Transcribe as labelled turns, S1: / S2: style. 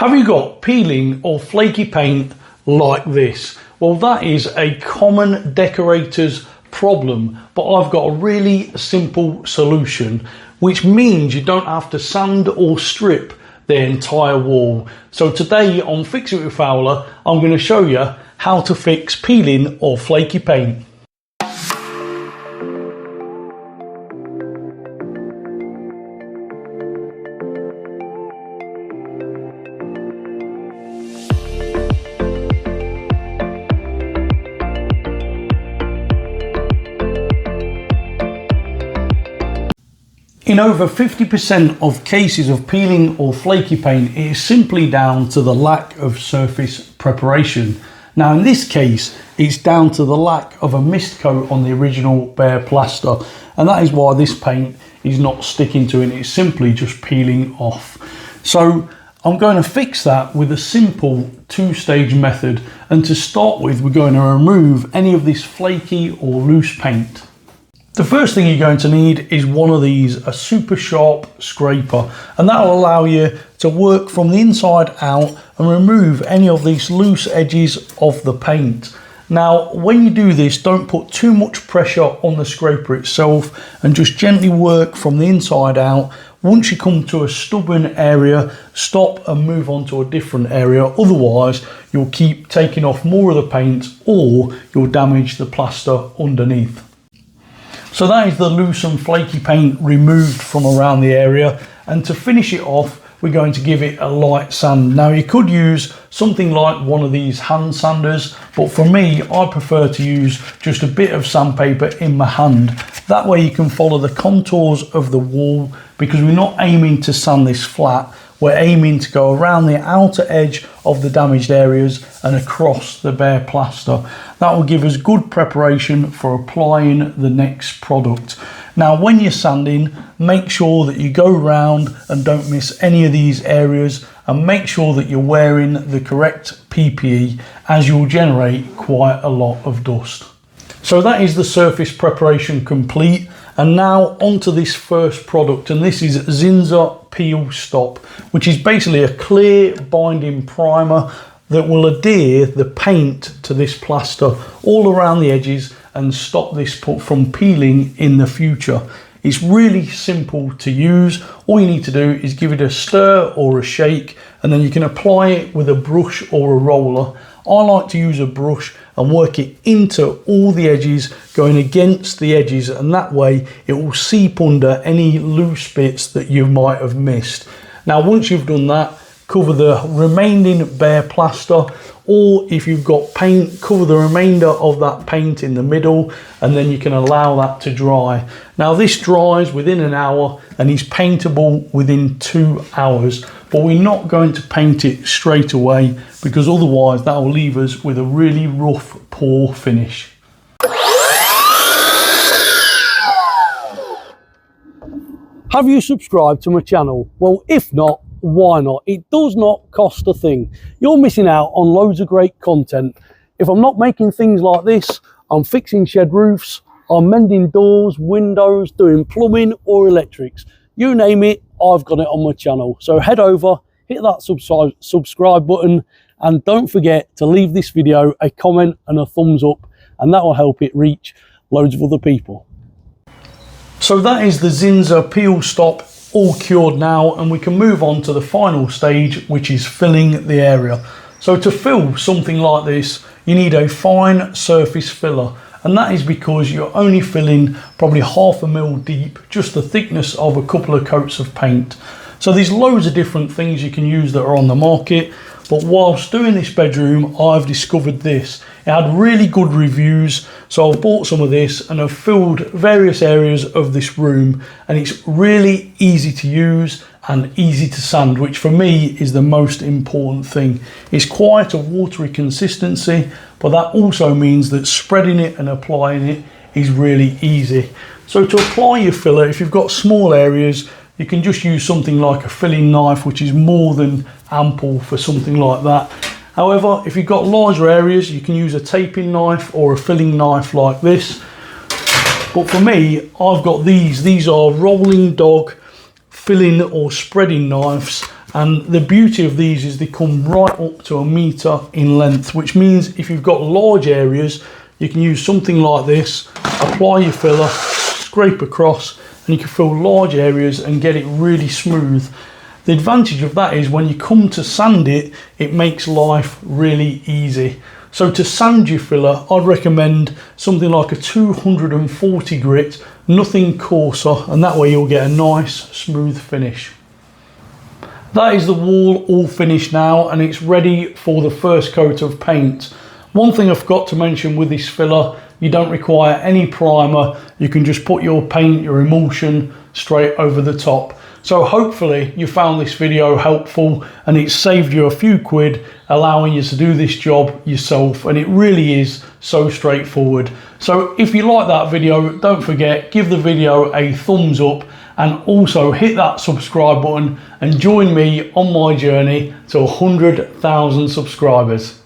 S1: Have you got peeling or flaky paint like this? Well, that is a common decorator's problem, but I've got a really simple solution, which means you don't have to sand or strip the entire wall. So today on Fix It with Fowler, I'm going to show you how to fix peeling or flaky paint. In over 50% of cases of peeling or flaky paint, it is simply down to the lack of surface preparation. Now in this case, it's down to the lack of a mist coat on the original bare plaster, and that is why this paint is not sticking to it, it's simply just peeling off. So I'm going to fix that with a simple two-stage method, and to start with we're going to remove any of this flaky or loose paint. The first thing you're going to need is one of these, a super sharp scraper, and that will allow you to work from the inside out and remove any of these loose edges of the paint. Now, when you do this, don't put too much pressure on the scraper itself and just gently work from the inside out. Once you come to a stubborn area, stop and move on to a different area. Otherwise, you'll keep taking off more of the paint or you'll damage the plaster underneath. So that is the loose and flaky paint removed from around the area, and to finish it off we're going to give it a light sand. Now you could use something like one of these hand sanders, but for me I prefer to use just a bit of sandpaper in my hand. That way you can follow the contours of the wall, because we're not aiming to sand this flat, we're aiming to go around the outer edge of the damaged areas and across the bare plaster. That will give us good preparation for applying the next product. Now when you're sanding, make sure that you go round and don't miss any of these areas, and make sure that you're wearing the correct PPE, as you'll generate quite a lot of dust. So that is the surface preparation complete, and now onto this first product, and this is Zinsser Peel Stop, which is basically a clear binding primer that will adhere the paint to this plaster all around the edges and stop this from peeling in the future. It's really simple to use. All you need to do is give it a stir or a shake, and then you can apply it with a brush or a roller. I like to use a brush and work it into all the edges, going against the edges, and that way it will seep under any loose bits that you might have missed. Now once you've done that, cover the remaining bare plaster, or if you've got paint, cover the remainder of that paint in the middle, and then you can allow that to dry. Now this dries within an hour and is paintable within 2 hours, but we're not going to paint it straight away, because otherwise that will leave us with a really rough, poor finish. Have you subscribed to my channel? Well, if not, why not? It does not cost a thing. You're missing out on loads of great content. If I'm not making things like this, I'm fixing shed roofs, I'm mending doors, windows, doing plumbing or electrics. You name it, I've got it on my channel. So head over, hit that subscribe button, and don't forget to leave this video a comment and a thumbs up, and that will help it reach loads of other people. So that is the Zinsser Peel Stop all cured now, and we can move on to the final stage, which is filling the area. So to fill something like this, you need a fine surface filler, and that is because you're only filling probably 1/2 mil deep, just the thickness of a couple of coats of paint. So there's loads of different things you can use that are on the market, but whilst doing this bedroom I've discovered this. It had really good reviews, so I've bought some of this and I've filled various areas of this room, and it's really easy to use and easy to sand, which for me is the most important thing. It's quite a watery consistency, but that also means that spreading it and applying it is really easy. So to apply your filler, if you've got small areas, you can just use something like a filling knife, which is more than ample for something like that. However, if you've got larger areas, you can use a taping knife or a filling knife like this. But for me, I've got these. These are rolling dog filling or spreading knives, And the beauty of these is they come right up to 1 meter in length, which means if you've got large areas, you can use something like this, apply your filler, scrape across, and you can fill large areas and get it really smooth. The advantage of that is when you come to sand it, it makes life really easy. So to sand your filler, I'd recommend something like a 240 grit, nothing coarser, and that way you'll get a nice smooth finish. That is the wall all finished now, and it's ready for the first coat of paint. One thing I forgot to mention with this filler, you don't require any primer. You can just put your paint, your emulsion straight over the top. So hopefully you found this video helpful and it saved you a few quid, allowing you to do this job yourself, and it really is so straightforward. So if you like that video, don't forget, give the video a thumbs up and also hit that subscribe button and join me on my journey to 100,000 subscribers.